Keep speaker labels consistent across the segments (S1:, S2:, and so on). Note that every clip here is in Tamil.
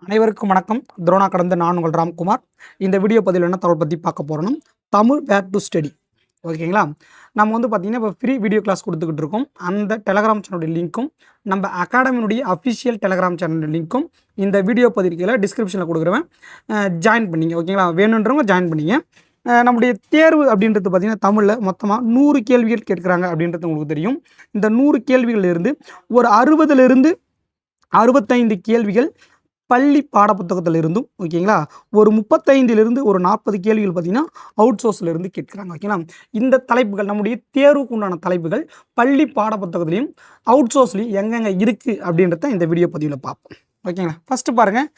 S1: அனைவருக்கும் வணக்கம். துரோணா கடந்த நான் உங்கள் ராம்குமார். இந்த வீடியோ பதிவில் என்ன தகவல் பற்றி பார்க்க போகிறோன்னா, தமிழ் வேர் டு ஸ்டடி. ஓகேங்களா? நம்ம வந்து பார்த்திங்கன்னா இப்போ ஃப்ரீ வீடியோ கிளாஸ் கொடுத்துக்கிட்டு இருக்கோம். அந்த டெலகிராம் சேனலுடைய லிங்க்கும் நம்ம அகாடமியினுடைய அஃபிஷியல் டெலகிராம் சேனலுடைய லிங்க்கும் இந்த வீடியோ பதிவுகளை டிஸ்கிரிப்ஷனில் கொடுக்குறவன் ஜாயின் பண்ணிங்க. ஓகேங்களா? வேணுன்றவங்க ஜாயின் பண்ணிங்க. நம்முடைய தேர்வு அப்படின்றது பார்த்திங்கன்னா தமிழில் மொத்தமாக 100 கேள்விகள் கேட்குறாங்க அப்படின்றது உங்களுக்கு தெரியும். இந்த 100 கேள்விகளிலிருந்து ஒரு 60லிருந்து 65 கேள்விகள் பள்ளி பாடப்புத்தகத்தில் இருந்தும் ஓகேங்களா, ஒரு 35லிருந்து ஒரு 40 கேள்விகள் பார்த்திங்கன்னா அவுட் சோர்ஸில் இருந்து கேட்குறாங்க. ஓகேங்களா? இந்த தலைப்புகள் நம்முடைய தேர்வுக்கு உண்டான தலைப்புகள் பள்ளி பாடப்புத்தகத்துலேயும் அவுட் சோர்ஸ்லையும் எங்கெங்கே இருக்குது அப்படின்றத இந்த வீடியோ பதிவில் பார்ப்போம். ஓகேங்களா? ஃபஸ்ட்டு பாருங்கள்,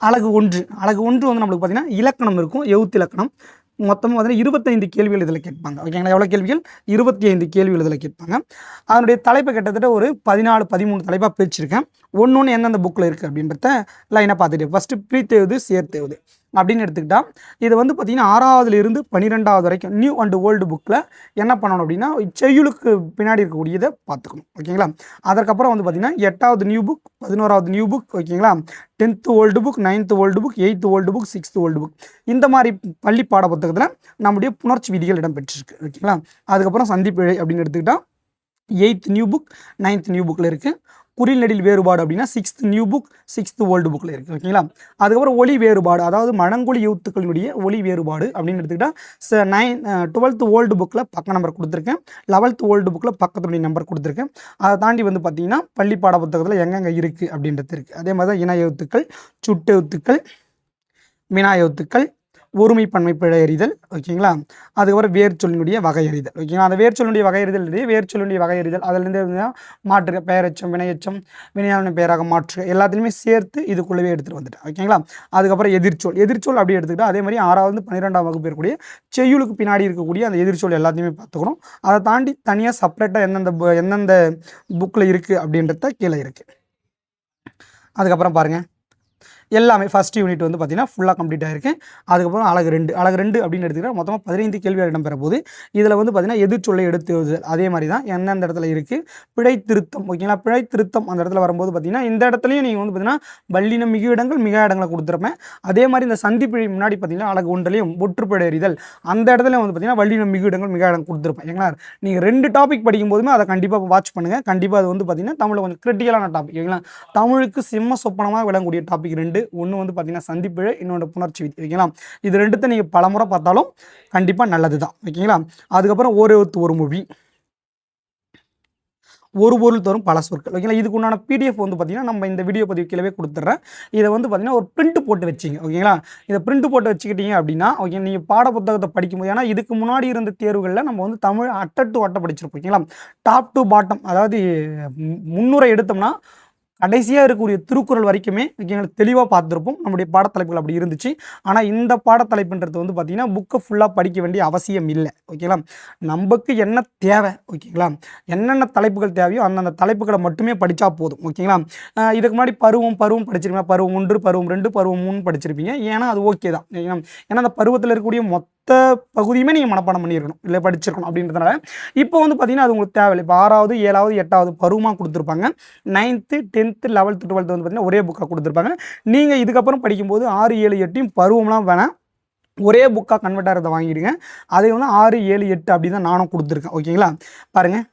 S1: அழகு 1 வந்து நம்மளுக்கு பார்த்திங்கன்னா இலக்கணம் இருக்கும், எழுத்து இலக்கணம். மொத்தமாக பார்த்தீங்கன்னா 25 கேள்விகள் இதில் கேட்பாங்க. ஓகேங்களா? எவ்வளோ கேள்விகள்? 25 கேள்விகள் இதில் கேட்பாங்க. அதனுடைய தலைப்பு கிட்டத்தட்ட ஒரு 14 13 தலைப்பாக பிரிச்சிருக்கேன். ஒன்று எந்தெந்த புக்கில் இருக்குது அப்படின்றத லைனாக பார்த்துட்டு ஃபஸ்ட்டு பிரித்தெழுது சேர்த்தெழுது அப்படின்னு எடுத்துக்கிட்டால், இது வந்து பார்த்திங்கன்னா 6வதுலேருந்து 12வது வரைக்கும் நியூ அண்ட் ஓல்டு புக்கில் என்ன பண்ணணும் அப்படின்னா, செய்யுளுக்கு பின்னாடி இருக்கக்கூடியதை பார்த்துக்கணும். ஓகேங்களா? அதற்கப்புறம் வந்து பார்த்திங்கன்னா 8வது நியூ புக், 11வது நியூ புக், ஓகேங்களா, 10th old book, 9th old book, 8th old book, 6th old book, இந்த மாதிரி பள்ளி பாட புத்தகத்தில் நம்முடைய புணர்ச்சி விதிகள் இடம்பெற்றிருக்கு. ஓகேங்களா? அதுக்கப்புறம் சந்திப்பிழை அப்படின்னு எடுத்துக்கிட்டால் 8th new book, 9th new புக்கில் இருக்குது. குறில் நெடில் வேறுபாடு அப்படின்னா 6th new book, 6th old புக்கில் இருக்குது. ஓகேங்களா? அதுக்கப்புறம் ஒலி வேறுபாடு, அதாவது மழங்கொலி எழுத்துக்களினுடைய ஒலி வேறுபாடு அப்படின்னு எடுத்துக்கிட்டால் 12th ஓல்டு புக்கில் பக்க நம்பர் கொடுத்துருக்கேன், 11th ஓல்டு புக்கில் பக்கத்துடைய நம்பர் கொடுத்துருக்கேன். அதை தாண்டி வந்து பார்த்திங்கன்னா பள்ளி பாட புத்தகத்தில் எங்கெங்கே இருக்குது அப்படின்றது இருக்குது. அதே மாதிரி தான் இன எழுத்துக்கள், சுட்டெழுத்துக்கள், வினா எழுத்துக்கள், ஒருமை பன்மை பிழை அறிதல். ஓகேங்களா? அதுக்கப்புறம் வேர்ச்சொல்லினுடைய வகை அறிதல். ஓகேங்களா? அந்த வேர்ச்சொல்லினுடைய வகை அறிதல் வேர்ச்சொல்லினுடைய வகை அறிதல் அதிலிருந்து மாற்றுக, பெயரெச்சம், வினையெச்சம், வினையாளன பெயராக மாற்றுக, எல்லாத்துலேயுமே சேர்த்து இதுக்குள்ளவே எடுத்துகிட்டு வந்துட்டேன். ஓகேங்களா? அதுக்கப்புறம் எதிர்ச்சொல் அப்படி எடுத்துக்கிட்டால் அதே மாதிரி 6வது 12ஆம் வகுப்பு இருக்கக்கூடிய செய்யுளுக்கு பின்னாடி இருக்கக்கூடிய அந்த எதிர்ச்சொல் எல்லாத்தையுமே பார்த்துக்கணும். அதை தாண்டி தனியாக செப்பரேட்டாக எந்தெந்த புக்கில் இருக்குது அப்படின்றத கீழே இருக்குது. அதுக்கப்புறம் பாருங்கள், எல்லாமே ஃபஸ்ட் யூனிட் வந்து பார்த்திங்கன்னா ஃபுல்லாக கம்ப்ளீட் ஆகிருக்கு. அதுக்கப்புறம் அழகு 2 அப்படின்னு எடுத்துக்கிட்டால் மொத்தமாக 15 கேள்விகள் இடம்பெற போது இதில் வந்து பார்த்திங்கன்னா எதிர்ச்சொல்லை எடுத்து எழுதுதல் அதே மாதிரி தான் எந்தெந்த இடத்துல இருக்குது. பிழை திருத்தம். ஓகேங்களா? பிழை திருத்தம் அந்த இடத்துல வரும்போது பார்த்திங்கன்னா இந்த இடத்துலையும் நீங்கள் வந்து பார்த்திங்கன்னா வல்லினம் மிகு இடங்கள் மிக இடங்களை கொடுத்துருப்பேன். அதே மாதிரி இந்த சந்திப்பிழை முன்னாடி பார்த்திங்கன்னா அழகு 1லையும் ஒற்றுப்பிழை அறிதல் அந்த இடத்துல வந்து பார்த்திங்கன்னா வல்லினம் மிகு இடங்கள் மிக இடம் கொடுத்துருப்பேன். ஏங்களா? நீங்கள் 2 டாபிக் படிக்கும் போதுமே அதை கண்டிப்பாக வாட்ச் பண்ணுங்கள். கண்டிப்பாக அது வந்து பார்த்திங்கன்னா தமிழில் கொஞ்சம் கிரிட்டிக்கலான டாபிக். ஓகேங்களா? தமிழுக்கு சிம்ம சொப்பனமாக விளங்கக்கூடிய டாபிக் 2. ஒன்று வந்து பார்த்தீங்கன்னா சந்திப்பிழை, இன்னொன்று புணர்ச்சி விதி. ஓகேங்களா? இது 2த்தை நீங்கள் பலமுறை பார்த்தாலும் கண்டிப்பாக நல்லது தான். ஓகேங்களா? அதுக்கப்புறம் ஒரு எழுத்து ஒரு மொழி, ஒரு பொருள் தரும் பல சொற்கள். ஓகேங்களா? இதுக்கு உண்டான PDF வந்து பார்த்திங்கன்னா நம்ம இந்த வீடியோ பதிவு கீழே கொடுத்துட்றேன். இதை வந்து பார்த்திங்கன்னா ஒரு பிரிண்ட் போட்டு வச்சிங்க. ஓகேங்களா? இதை பிரிண்ட் போட்டு வச்சுக்கிட்டீங்க அப்படின்னா ஓகே, நீங்கள் பாட புத்தகத்தை படிக்கும்போது, ஏன்னா இதுக்கு முன்னாடி இருந்த தேர்வுகளில் நம்ம வந்து தமிழ் அட்டை டு அட்டை படிச்சிருப்போம். ஓகேங்களா? டாப் டு பாட்டம், அதாவது முன்னுரை எடுத்தோம்னா கடைசியாக இருக்கக்கூடிய திருக்குறள் வரைக்குமே எங்களுக்கு தெளிவாக பார்த்துருப்போம். நம்முடைய பாடத்தலைப்புகள் அப்படி இருந்துச்சு. ஆனால் இந்த பாடத்தலைப்புன்றது வந்து பார்த்திங்கன்னா புக்கை ஃபுல்லாக படிக்க வேண்டிய அவசியம் இல்லை. ஓகேங்களா? நமக்கு என்ன தேவை, ஓகேங்களா, என்னென்ன தலைப்புகள் தேவையோ அந்தந்த தலைப்புகளை மட்டுமே படித்தா போதும். ஓகேங்களா? இதுக்கு முன்னாடி பருவம் படிச்சிருப்பீங்க, பருவம் 1, பருவம் 2, பருவம் 3 படிச்சிருப்பீங்க. ஏன்னா அது ஓகே தான். ஏன்னா அந்த பருவத்தில் இருக்கக்கூடிய மொத்த பகுதியுமே நீங்கள் மனப்பாடம் பண்ணியிருக்கணும், இல்லை படிச்சிருக்கணும். அப்படின்றதுனால இப்போ வந்து பார்த்திங்கன்னா அது உங்களுக்கு தேவையில்லை. இப்போ 6வது 7வது 8வது பருவமாக கொடுத்துருப்பாங்க. 9th 10th 11th 12th வந்து பார்த்திங்கன்னா ஒரே புக்காக கொடுத்துருப்பாங்க. நீங்கள் இதுக்கப்புறம் படிக்கும்போது 6 7 8 பருவம்லாம் வேணாம், ஒரே புக்காக கன்வெர்ட் ஆகிறத வாங்கிடுங்க. அதை வந்து 6 7 8 அப்படி தான் நானும் கொடுத்துருக்கேன். ஓகேங்களா? பாருங்கள்,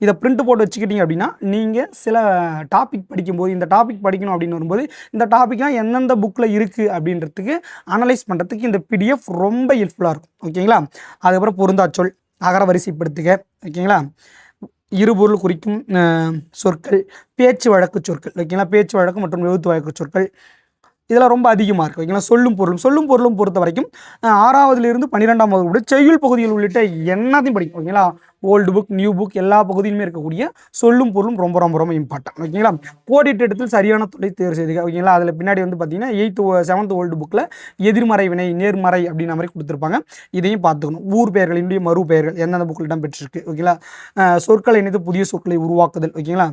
S1: இதை பிரிண்ட் போட்டு வச்சுக்கிட்டீங்க அப்படின்னா நீங்கள் சில டாபிக் படிக்கும்போது இந்த டாபிக் படிக்கணும் அப்படின்னு வரும்போது இந்த டாப்பிக்லாம் எந்தெந்த புக்கில் இருக்குது அப்படின்றதுக்கு அனலைஸ் பண்ணுறதுக்கு இந்த PDF ரொம்ப ஹெல்ப்ஃபுல்லாக இருக்கும். ஓகேங்களா? அதுக்கப்புறம் பொருந்தாச்சொல், அகர வரிசைப்படுத்துக. ஓகேங்களா? இருபொருள் குறிக்கும் சொற்கள், பேச்சு வழக்கு சொற்கள். ஓகேங்களா? பேச்சு வழக்கு மற்றும் எழுத்து வழக்கு சொற்கள் இதெல்லாம் ரொம்ப அதிகமாக இருக்குது. ஓகேங்களா? சொல்லும் பொருளும் பொறுத்த வரைக்கும் 6வதுலேருந்து 12ஆம் வகுப்பு செய்யுள் பகுதிகள் உள்ளிட்ட எல்லாத்தையும் படிக்கும். ஓகேங்களா? ஓல்டு புக், நியூ புக் எல்லா பகுதியிலுமே இருக்கக்கூடிய சொல்லும் பொருளும் ரொம்ப ரொம்ப ரொம்ப இம்பார்ட்டன்ட். ஓகேங்களா? கோடிட்ட இடத்தில் சரியான துணை தேர்வு செய்துங்க. ஓகேங்களா? அதில் பின்னாடி வந்து பார்த்தீங்கன்னா 7th ஓல்டு புக்கில் எதிர்மறை வினை, நேர்மறை அப்படின்ற மாதிரி கொடுத்துருப்பாங்க. இதையும் பார்த்துக்கணும். ஊர் பெயர்களினுடைய மறு பெயர்கள் எந்தெந்த புக்கில் இடம் பெற்றிருக்கு. ஓகேங்களா? சொற்களை இணைத்து புதிய சொற்களை உருவாக்குதல். ஓகேங்களா?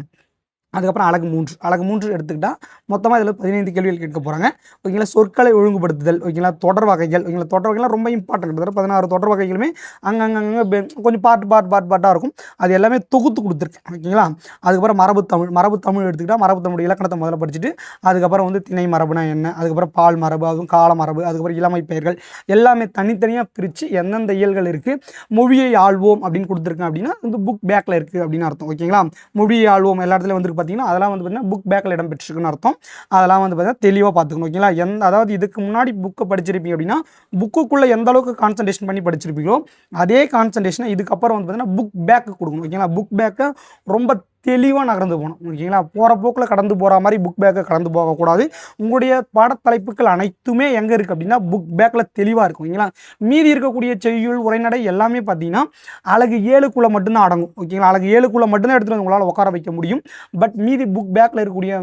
S1: அதுக்கப்புறம் அழகு 3 எடுத்துக்கிட்டால் மொத்தமாக இதில் 15 கேள்விகள் கேட்க போகிறாங்க. ஓகேங்களா. சொற்களை ஒழுங்குபடுத்துதல். ஓகேங்களா. தொடர் வகைகள். ஓகேங்களா. தொடர் வகைகள்லாம் ரொம்ப இம்பார்ட்டன்ட். கிட்டத்தட்ட 16 தொடர் வகைகளுமே அங்கங்கே கொஞ்சம் பார்ட்டாக இருக்கும். அது எல்லாமே தொகுத்து கொடுத்துருக்கேன். ஓகேங்களா. அதுக்கப்புறம் மரபு தமிழ் எடுத்துக்கிட்டால் மரபு தமிழ் இலக்கணத்தை முதல்ல படிச்சுட்டு அதுக்கப்புறம் வந்து திணை மரபுனா என்ன, அதுக்கப்புறம் பால் மரபு, அதுவும் கால மரபு, அதுக்கப்புறம் இளமை பெயர்கள் எல்லாமே தனித்தனியாக பிரித்து எந்தெந்த இயல்கள் இருக்குது, மொழியை ஆள்வோம் அப்படின்னு கொடுத்துருக்கேன் அப்படின்னா இந்த புக் பேக்கில் இருக்குது அப்படின்னு அர்த்தம். ஓகேங்களா. மொழியை ஆள்வோம் எல்லா இடத்துலையும் வந்து பார்த்தீங்கன்னா அதெல்லாம் வந்து பார்த்தீங்கன்னா புக் பேக்கில் இடம் பெற்றிருக்குன்னு அர்த்தம். அதெல்லாம் வந்து பார்த்தீங்கன்னா தெளிவாக பார்த்துக்கணும். ஓகேங்களா. அதாவது இதுக்கு முன்னாடி புக்கை படிச்சிருப்பீங்க அப்படின்னா புக்குக்குள்ளே எந்த அளவுக்கு கான்சன்ட்ரேஷன் பண்ணி படிச்சிருப்பீங்களோ அதே கான்சன்ட்ரேஷனை இதுக்கப்புறம் வந்து பார்த்தீங்கன்னா புக் பேக்கு கொடுக்கணும். ஓகேங்களா. புக் பேக்கை ரொம்ப தெளிவாக நகர்ந்து போகணும். ஓகேங்களா. போகிற போக்கில் கடந்து போகிற மாதிரி புக் பேக்கை கடந்து போகக்கூடாது. உங்களுடைய பாடத்தலைப்புகள் அனைத்துமே எங்கே இருக்குது அப்படின்னா புக் பேக்கில் தெளிவாக இருக்கும். ஓகேங்களா. மீதி இருக்கக்கூடிய செய்யுள் உரைநடை எல்லாமே பார்த்தீங்கன்னா அழகு 7க்குள்ளே மட்டும்தான் அடங்கும். ஓகேங்களா. அழகு 7க்குள்ளே மட்டும்தான் எடுத்துகிட்டு வந்து உங்களால் உட்கார வைக்க முடியும். பட் மீதி புக் பேக்கில் இருக்கக்கூடிய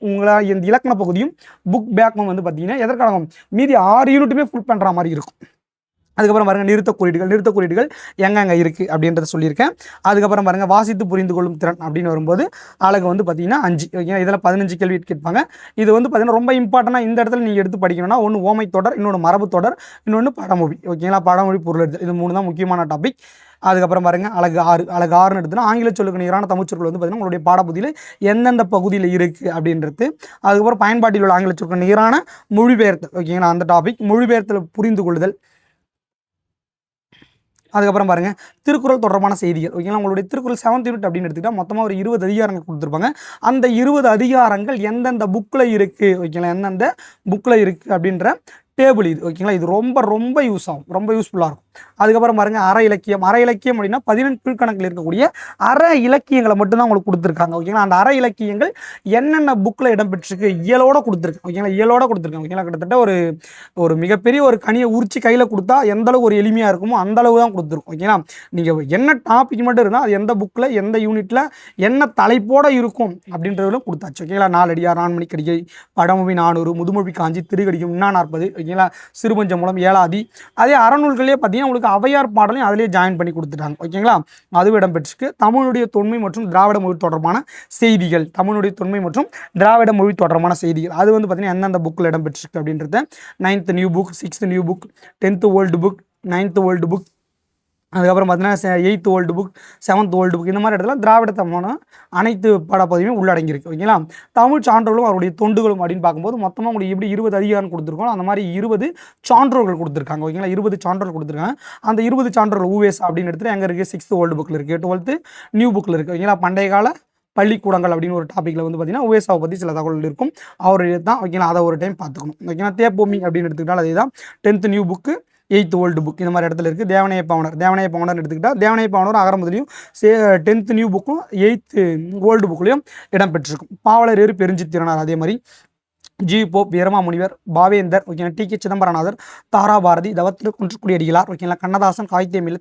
S1: உங்களால் இந்த இலக்கண பகுதியும் புக் பேக்கும் வந்து பார்த்தீங்கன்னா எதற்காகும் மீதி 6 யூனிட்டுமே ஃபுல் பண்ணுற மாதிரி இருக்கும். அதுக்கப்புறம் பாருங்கள் நிறுத்த குறியீடுகள் எங்கெங்கே இருக்குது அப்படின்றத சொல்லியிருக்கேன். அதுக்கப்புறம் பாருங்கள் வாசித்து புரிந்து கொள்ளும் திறன் அப்படின்னு வரும்போது அழகு வந்து பார்த்தீங்கன்னா 5. ஓகேங்களா. இதில் 15 கேள்வி கேட்பாங்க. இது வந்து பார்த்தீங்கன்னா ரொம்ப இம்பார்ட்டண்டாக இந்த இடத்துல நீங்கள் எடுத்து படிக்கணும்னா ஒன்று ஓமை தொடர், இன்னொன்று மரபு தொடர், இன்னொன்று பழமொழி. ஓகேங்களா. பழமொழி பொருள் எடுத்து இது 3 தான் முக்கியமான டாபிக். அதுக்கப்புறம் பாருங்கள் அழகு 6 எடுத்துனா ஆங்கில சொல்லுக்கு நிகரான தமிழ் சொற்கள் வந்து பார்த்தீங்கன்னா உங்களுடைய பாடப்பகுதியில் எந்தெந்த பகுதியில் இருக்குது அப்படின்றது. அதுக்கப்புறம் பயன்பாட்டில் உள்ள ஆங்கில சொற்கள் நிகரான மொழிபெயர்த்தல். ஓகேங்களா. அந்த டாபிக் மொழிபெயர்த்தல் புரிந்து கொள்ளுதல். அதுக்கப்புறம் பாருங்கள் திருக்குறள் தொடர்பான செய்திகள். ஓகேங்களா. உங்களுடைய திருக்குறள் 7th யூனிட் அப்படின்னு எடுத்துக்கிட்டால் மொத்தமாக ஒரு 20 அதிகாரங்கள் கொடுத்துருப்பாங்க. அந்த 20 அதிகாரங்கள் எந்தெந்த புக்கில் இருக்குது. ஓகேங்களா. எந்தெந்த புக்கில் இருக்குது அப்படின்ற டேபிள் இது. ஓகேங்களா. இது ரொம்ப ரொம்ப யூஸ் ஆகும், ரொம்ப யூஸ்ஃபுல்லாக இருக்கும். அதுக்கப்புறம் பாருங்கள் அற இலக்கியம் அப்படின்னா 18 கீழ்கணக்கில் இருக்கக்கூடிய அற இலக்கியங்களை மட்டும்தான் உங்களுக்கு கொடுத்துருக்காங்க. ஓகேங்களா. அந்த அற இலக்கியங்கள் என்னென்ன புக்கில் இடம்பெற்றிருக்கு இயலோடு கொடுத்துருக்கேன். ஓகேங்களா. இயலோடு கொடுத்துருக்கேன். ஓகேங்களா. கிட்டத்தட்ட ஒரு மிகப்பெரிய ஒரு கனியை உரிச்சு கையில் கொடுத்தா எந்த அளவு ஒரு எளிமையாக இருக்குமோ அந்த அளவு தான் கொடுத்துருக்கும். ஓகேங்களா. நீங்கள் என்ன டாபிக் மட்டும் இருந்தால் அது எந்த புக்கில் எந்த யூனிட்டில் என்ன தலைப்போடு இருக்கும் அப்படின்றதுல கொடுத்தாச்சு. ஓகேங்களா. நாலடியார், நான்மணிக்கடிகை, படமொழி 400, முதுமொழி காஞ்சி, திருக்கடிகம், 40. ஓகேங்களா. சிறுபஞ்ச மூலம், ஏலாதி. அதே அறநூல்களே பார்த்தீங்கன்னா உங்களுக்கு ஔவையார் பாடலையும் அதிலே ஜாயின் பண்ணி கொடுத்துட்டாங்க. ஓகேங்களா. அதுவும் இடம்பெற்றிருக்கு. தமிழுடைய தொன்மை மற்றும் திராவிட மொழி தொடர்பான செய்திகள். தமிழுடைய தொன்மை மற்றும் திராவிட மொழி தொடர்பான செய்திகள் அது வந்து பார்த்தீங்கன்னா எந்தெந்த புக்கில் இடம்பெற்றிருக்கு அப்படின்றத 9th new book, 6th new book, 10th old book, 9th old book, அதுக்கப்புறம் பார்த்தீங்கன்னா 8th old book, 7th old book, இந்த மாதிரி இடத்துல திராவிட தமிழான அனைத்து பாடப்பகுதியுமே உள்ளடங்கியிருக்கு. ஓகேங்களா. தமிழ் சான்றோர்களும் அவருடைய தொண்டுகளும் அப்படின்னு பார்க்கும்போது மொத்தமாக உங்களுக்கு எப்படி 20 அதிகாரம் கொடுத்துருக்கோம் அந்த மாதிரி 20 சான்றோர்கள் கொடுத்துருக்காங்க. ஓகேங்களா. 20 சான்றோர்கள் கொடுத்துருக்காங்க. அந்த 20 சான்றோர்கள் ஊவேஸ் அப்படின்னு எடுத்துகிட்டு எங்கே இருக்குது 6th ஓல்டு புக்கில் இருக்குது, 12th நியூ புக்கில் இருக்குது. ஓகேங்களா. பண்டைய கால பள்ளிக்கூடங்கள் அப்படின்னு ஒரு டாப்பிக்கில் வந்து பார்த்தீங்கன்னா உவேசாவை பற்றி சில தகவல்கள் இருக்கும். அவருடைய தான். ஓகேங்களா. அதை ஒரு டைம் பார்த்துக்கணும். ஓகேங்களா. தேப்போமி அப்படின்னு எடுத்துக்கிட்டால் அதே தான் 10th new book, 8th old book இந்த மாதிரி இடத்துல இருக்குது. தேவனைய பவுனர் எடுத்துக்கிட்டால் தேவனைய பவுனர் அகரமுதலையும் 10th நியூ புக்கும் 8th ஓல்டு புக்லையும் இடம்பெற்றிருக்கும். பாவலர் ஏறு பெருஞ்சித்திரனார் அதே மாதிரி ஜி போப், வீரமா முனிவர், பாவேந்தர், ஓகேங்களா. டி.கே. சிதம்பரநாதர், தாராபாரதி, தவத்திரு குன்றக்குடியடிகளார், ஓகேங்களா. கண்ணதாசன், காய்த்தேமில்,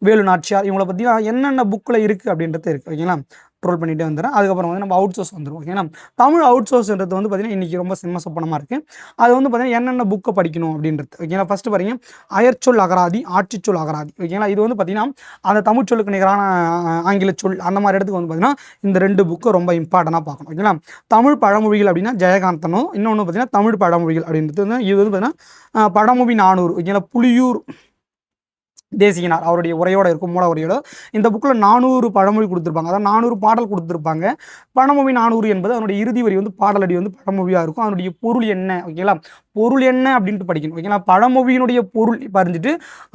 S1: வேலு நாச்சியார் இவங்களை பற்றி என்னென்ன புக்கில் இருக்குது அப்படின்றது இருக்குது. ஓகேங்களா. ட்ரோல் பண்ணிகிட்டே வந்துடும். அதுக்கப்புறம் வந்து நம்ம அவுட் சோர்ஸ் வந்துடும். ஓகேங்களா. தமிழ் அவுட் சோர்ஸ்ன்றது வந்து பார்த்திங்கன்னா இன்றைக்கி ரொம்ப சிம்மசப்பனமாக இருக்குது. அது வந்து பார்த்திங்கன்னா என்னென்ன புக்கை படிக்கணும் அப்படின்றது. ஓகேங்களா. ஃபஸ்ட்டு பாருங்க அயற்சொல் அகராதி, ஆட்சிச்சொல் அகராதி. ஓகேங்களா. இது வந்து பார்த்திங்கன்னா அந்த தமிழ் சொல்லுக்கு நிகரான ஆங்கில சொல் அந்த மாதிரி இடத்துக்கு வந்து பார்த்திங்கன்னா இந்த 2 புக்கு ரொம்ப இம்பார்ட்டண்ட்டாக பார்க்கணும். ஓகேங்களா. தமிழ் பழமொழிகள் அப்படின்னா ஜெயகாந்தனும், இன்னொன்று பார்த்திங்கன்னா தமிழ் பழமொழிகள் அப்படின்றது வந்து இது வந்து பார்த்திங்கன்னா பழமொழி 400. ஓகேங்களா. புலியூர் தேசிகனார் அவருடைய உரையோடு இருக்கும், மூல உரையோட. இந்த புக்கில் 400 பழமொழி கொடுத்துருப்பாங்க. அதாவது 400 பாடல் கொடுத்துருப்பாங்க. பழமொழி 400 என்பது அதனுடைய இறுதி வரி வந்து பாடலடி வந்து பழமொழியாக இருக்கும். அதனுடைய பொருள் என்ன. ஓகேங்களா. பொருள் என்ன அப்படின்ட்டு படிக்கணும். ஓகேங்களா. பழமொழியினுடைய பொருள் பறிஞ்சிட்டு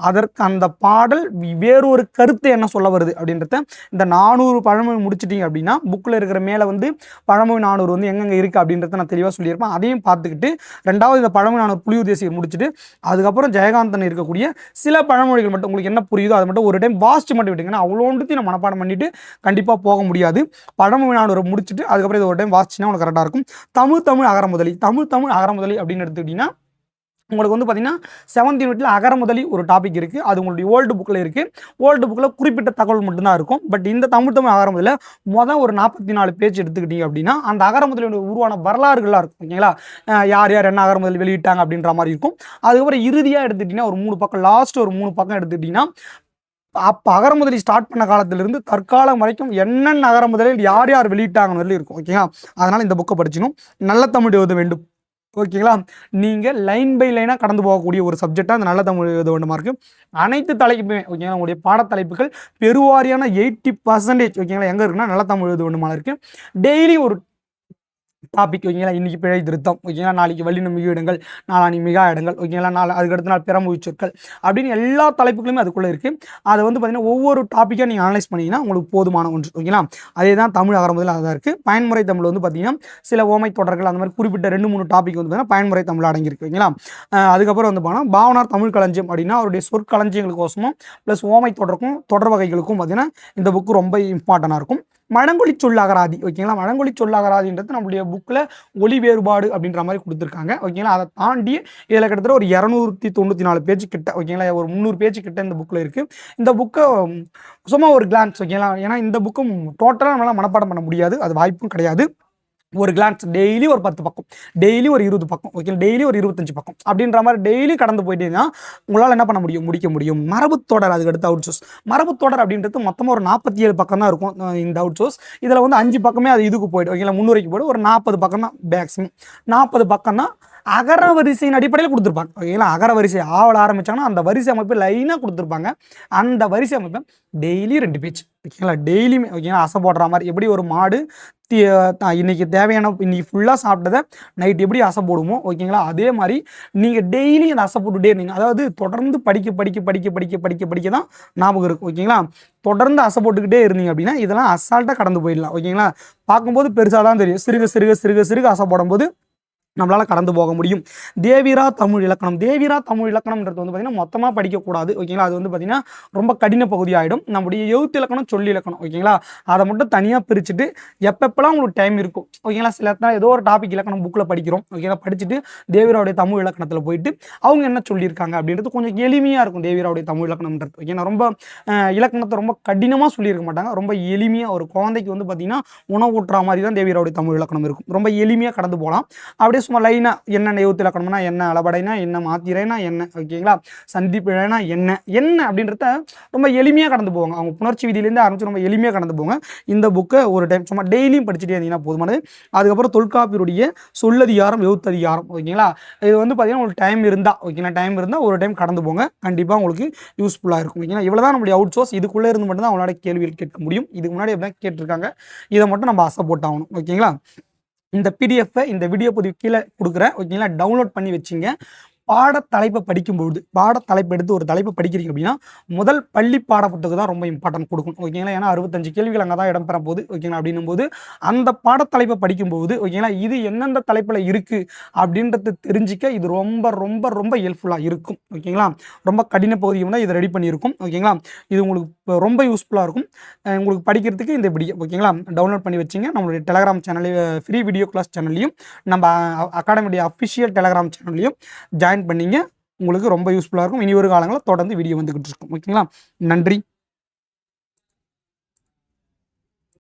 S1: அதற்கு அந்த பாடல் வேறொரு கருத்து என்ன சொல்ல வருது அப்படின்றத இந்த 400 பழமொழி முடிச்சிட்டிங்க அப்படின்னா புக்கில் இருக்கிற மேலே வந்து பழமொழி 400 வந்து எங்கெங்கே இருக்குது அப்படின்றத நான் தெளிவாக சொல்லியிருப்பேன். அதையும் பார்த்துக்கிட்டு 2வது இந்த பழமொழி 400 புலியூர் தேசியம் முடிச்சுட்டு அதுக்கப்புறம் ஜெயகாந்தன் இருக்கக்கூடிய சில பழமொழிகள் மட்டும் உங்களுக்கு என்ன புரியுதோ அதை மட்டும் ஒரு டைம் வாசிச்சு மட்டும் விட்டுங்கன்னா அவ்வளோன்றது நம்ம மனப்பாடம் பண்ணிட்டு கண்டிப்பாக போக முடியாது. பழமொழி 400 முடிச்சுட்டு அதுக்கப்புறம் இதை ஒரு டைம் வாசிச்சுன்னா உங்களுக்கு கரெக்டாக இருக்கும். தமிழ் அகரமுதலி அப்படின்னு எடுத்துக்கிட்டிங்கன்னா உங்களுக்கு வந்து பார்த்தீங்கன்னா 7th யூனிட்டில் அகரமுதலி ஒரு டாபிக் இருக்குது. அது உங்களுடைய ஓல்டு புக்கில் இருக்குது. ஓல்டு புக்கில் குறிப்பிட்ட தகவல் மட்டும்தான் இருக்கும். பட் இந்த தமிழ் அகரமுதலில் ஒரு 44 பேஜ் எடுத்துக்கிட்டீங்க அப்படின்னா அந்த அகரமுதலியோட உருவான வரலாறுகளாக இருக்கும். ஓகேங்களா. யார் யார் என்ன அகரமுதல் வெளியிட்டாங்க அப்படின்ற மாதிரி இருக்கும். அதுக்கப்புறம் இறுதியாக எடுத்துக்கிட்டிங்கன்னா ஒரு 3 பக்கம் லாஸ்ட் ஒரு 3 பக்கம் எடுத்துக்கிட்டிங்கன்னா அப்போ அகரமுதலி ஸ்டார்ட் பண்ண காலத்திலிருந்து தற்காலம் வரைக்கும் என்னென்ன அகரமுதலில் யார் யார் வெளியிட்டாங்கன்னு இருக்கும். ஓகேங்களா, அதனால் இந்த புக்கை படிச்சிடணும். நல்ல தமிழ் எழுத வேண்டும். ஓகேங்களா, நீங்கள் லைன் பை லைனாக கடந்து போகக்கூடிய ஒரு சப்ஜெக்டாக அந்த நல்ல தமிழ் எழுத வேண்டுமா இருக்குது. அனைத்து தலைப்புமே ஓகேங்களா, உங்களுடைய பாடத்தலைப்புகள் பெருவாரியான 80% ஓகேங்களா எங்கே இருக்குன்னா நல்ல தமிழ் எழுத வேண்டுமா இருக்குது. டெய்லி ஒரு டாபிக் ஓகேங்களா, இன்றைக்கி பிழை திருத்தம் ஓகேங்களா, நாளைக்கு வல்லினம் மிகு இடங்கள், நாளானிக்கு மிகா இடங்கள் ஓகேங்களா, அதுக்கடுத்த நாள் பிறமொழி சொற்கள் அப்படின்னு எல்லா தலைப்புகளுமே அதுக்குள்ளே இருக்குது. அதை வந்து பார்த்திங்கன்னா ஒவ்வொரு டாப்பிக்காக நீங்கள் அனலைஸ் பண்ணிங்கன்னா உங்களுக்கு போதுமான ஒன்று. ஓகேங்களா, அதே தான் தமிழ் அகரமுதல் அதான் இருக்குது. பயன்முறை தமிழ் வந்து பார்த்திங்கன்னா சில ஓமை தொடர்கள் அந்த மாதிரி குறிப்பிட்ட 2-3 டாபிக் வந்து பார்த்திங்கன்னா பயன்முறை தமிழ் அடங்கியிருக்கு. ஓகேங்களா, அதுக்கப்புறம் வந்து பார்த்தீங்கன்னா பாவனார் தமிழ் களஞ்சியம் அப்படின்னா அவருடைய சொற்களஞ்சியங்களுக்கோசமும் ப்ளஸ் ஓமை தொடருக்கும் தொடர் வகைகளுக்கும் பார்த்திங்கன்னா இந்த புக்கு ரொம்ப இம்பார்ட்டண்டாக இருக்கும். மழங்கொழி சொல்லாகராதி ஓகேங்களா, மழங்கொழி சொல்லாகராதின்றது நம்மளுடைய புக்கில் ஒலி வேறுபாடு அப்படின்ற மாதிரி கொடுத்துருக்காங்க. ஓகேங்களா, அதை தாண்டி இதில் கிட்டத்தட்ட ஒரு 294 பேஜ் கிட்ட ஓகேங்களா, ஒரு 300 பேஜ் கிட்ட இந்த புக்கில் இருக்குது. இந்த புக்கை சும்மா ஒரு கிளான்ஸ் ஓகேங்களா, ஏன்னா இந்த புக்கும் டோட்டலாக நம்மளால் மனப்பாடம் பண்ண முடியாது, அது வாய்ப்பும் கிடையாது. ஒரு கிளான்ஸ் டெய்லி ஒரு 10 பக்கம், டெய்லி ஒரு 20 பக்கம் ஓகே, டெய்லி ஒரு 25 பக்கம் அப்படின்ற மாதிரி டெய்லி கடந்து போயிட்டீங்கன்னா உங்களால் என்ன பண்ண முடியும், முடிக்க முடியும். மரபுத்தொடர் அதுக்கு அடுத்து அவுட் சோர்ஸ். மரபுத்தொடர் அப்படின்றது மொத்தமாக ஒரு 47 பக்கம் தான் இருக்கும் இந்த அவுட் சோர்ஸ். இதில் வந்து 5 பக்கமே அது இதுக்கு போய்டும் ஓகேங்களா, முன்னுரைக்கு போய்டும். ஒரு 40 பக்கம் தான் மேக்ஸிமம், 40 பக்கம் தான் அகர வரிசையின் அடிப்படையில் கொடுத்துருப்பாங்க. ஓகேங்களா, அகர வரிசை ஆவல ஆரம்பிச்சாங்கன்னா அந்த வரிசை அமைப்பு லைனாக கொடுத்துருப்பாங்க. அந்த வரிசை அமைப்பை டெய்லி 2 பேஜ் ஓகேங்களா, டெய்லியுமே ஓகேங்களா அசை போடுற மாதிரி. எப்படி ஒரு மாடு இன்னைக்கு தேவையான இன்னைக்கு ஃபுல்லாக சாப்பிட்டதை நைட் எப்படி அசை போடுமோ ஓகேங்களா, அதே மாதிரி நீங்கள் டெய்லி அந்த அசை போட்டுகிட்டே இருந்தீங்க. அதாவது தொடர்ந்து படிக்க தான் ஞாபகம் இருக்கும். ஓகேங்களா, தொடர்ந்து அசை போட்டுக்கிட்டே இருந்தீங்க அப்படின்னா இதெல்லாம் அசால்ட்டாக கடந்து போயிடலாம். ஓகேங்களா, பார்க்கும்போது பெருசாக தான் தெரியும். சிறுக அசை போடும்போது நம்மளால் கடந்து போக முடியும். தேவிரா தமிழ் இலக்கணம். தேவிரா தமிழ் இலக்கணம்ன்றது வந்து பார்த்திங்கன்னா மொத்தமாக படிக்கக்கூடாது. ஓகேங்களா, அது வந்து பார்த்திங்கன்னா ரொம்ப கடின பகுதி ஆகிடும். நம்முடைய எழுத்து இலக்கணம் சொல்லி இலக்கணம் ஓகேங்களா, அதை மட்டும் தனியாக பிரிச்சுட்டு எப்பப்பெல்லாம் உங்களுக்கு டைம் இருக்கும் ஓகேங்களா, சில இடத்துல ஏதோ ஒரு டாபிக் இலக்கணம் புக்கில் படிக்கிறோம் ஓகேங்களா, படிச்சுட்டு தேவிராவுடைய தமிழ் இலக்கணத்தில் போயிட்டு அவங்க என்ன சொல்லியிருக்காங்க அப்படின்றது கொஞ்சம் எளிமையாக இருக்கும். தேவிராவுடைய தமிழ் இலக்கணம்ன்றது ஓகேங்களா, ரொம்ப இலக்கணத்தை ரொம்ப கடினமாக சொல்லியிருக்க மாட்டாங்க. ரொம்ப எளிமையாக ஒரு குழந்தைக்கு வந்து பார்த்திங்கன்னா உணவு ஊட்டுற மாதிரி தான் தேவிராவுடைய தமிழ் இலக்கணம் இருக்கும். ரொம்ப எளிமையாக கடந்து போகலாம். அப்படியே சும்மா லைனாக என்னென்ன எழுத்து இலக்கணம்னா என்ன, அளபடைனா என்ன, மாத்திரைனா என்ன ஓகேங்களா, சந்திப்பிழைனா என்ன அப்படின்றத ரொம்ப எளிமையாக கடந்து போவாங்க. அவங்க புணர்ச்சி விதியிலேருந்து ஆரம்பிச்சு ரொம்ப எளிமையாக கடந்து போவாங்க. இந்த புக்கை ஒரு டைம் சும்மா டெய்லியும் படிச்சுட்டே இருந்தீங்கன்னா போதுமானது. அதுக்கப்புறம் தொல்காப்பியருடைய சொல்லதிகாரம் எழுத்ததிகாரம் ஓகேங்களா, இது வந்து பார்த்தீங்கன்னா உங்களுக்கு டைம் இருந்தால் ஒரு டைம் கடந்து போங்க, கண்டிப்பாக உங்களுக்கு யூஸ்ஃபுல்லாக இருக்கும். ஓகேங்களா, இவ்வளோ தான் நம்மளுடைய அவுட் சோர்ஸ். இதுக்குள்ளே இருந்து மட்டும் தான் அவங்களோட கேள்விகள் கேட்க முடியும். இதுக்கு முன்னாடி எப்படி கேட்டிருக்காங்க, இதை மட்டும் நம்ம ஆசை போட்டாகணும். ஓகேங்களா, இந்த பிடிஎஃப்பை இந்த வீடியோ பதிவு கீழே கொடுக்குறேன் ஓகேங்களா, டவுன்லோட் பண்ணி வச்சுங்க. பாடத்தலைப்பை படிக்கும்போது பாடத்தலைப்பு எடுத்து ஒரு தலைப்பை படிக்கிறீங்க அப்படின்னா முதல் பள்ளி பாடப்புத்தகம் தான் ரொம்ப இம்பார்ட்டன்ட் கொடுக்கும். ஓகேங்களா, ஏன்னா 65 கேள்விகள் அங்கே தான் இடம்பெற போகுது. ஓகேங்களா, அப்படின்னும் போது அந்த பாடத்தலைப்பை படிக்கும்போது ஓகேங்களா இது எந்தெந்த தலைப்பில் இருக்குது அப்படின்றது தெரிஞ்சிக்க இது ரொம்ப ரொம்ப ரொம்ப ஹெல்ப்ஃபுல்லாக இருக்கும். ஓகேங்களா, ரொம்ப கடின பகுதியும் தான் இதை ரெடி பண்ணியிருக்கும். ஓகேங்களா, இது உங்களுக்கு ரொம்ப யூஸ்ஃபுல்லாக இருக்கும். உங்களுக்கு படிக்கிறதுக்கு இந்த வீடியோ ஓகேங்களா டவுன்லோட் பண்ணி வச்சுங்க. நம்மளுடைய டெலகிராம் சேனல்லையும் ஃப்ரீ வீடியோ கிளாஸ் சேனல்லையும் நம்ம அகாடமியுடைய அஃபிஷியல் டெலகிராம் சேனல்லையும் ஜாயின் பண்ணிங்க. உங்களுக்கு ரொம்ப யூஸ்ஃபுல்லாக இருக்கும். இனி ஒரு காலங்களில் தொடர்ந்து வீடியோ வந்துக்கிட்டு இருக்கும். ஓகேங்களா, நன்றி.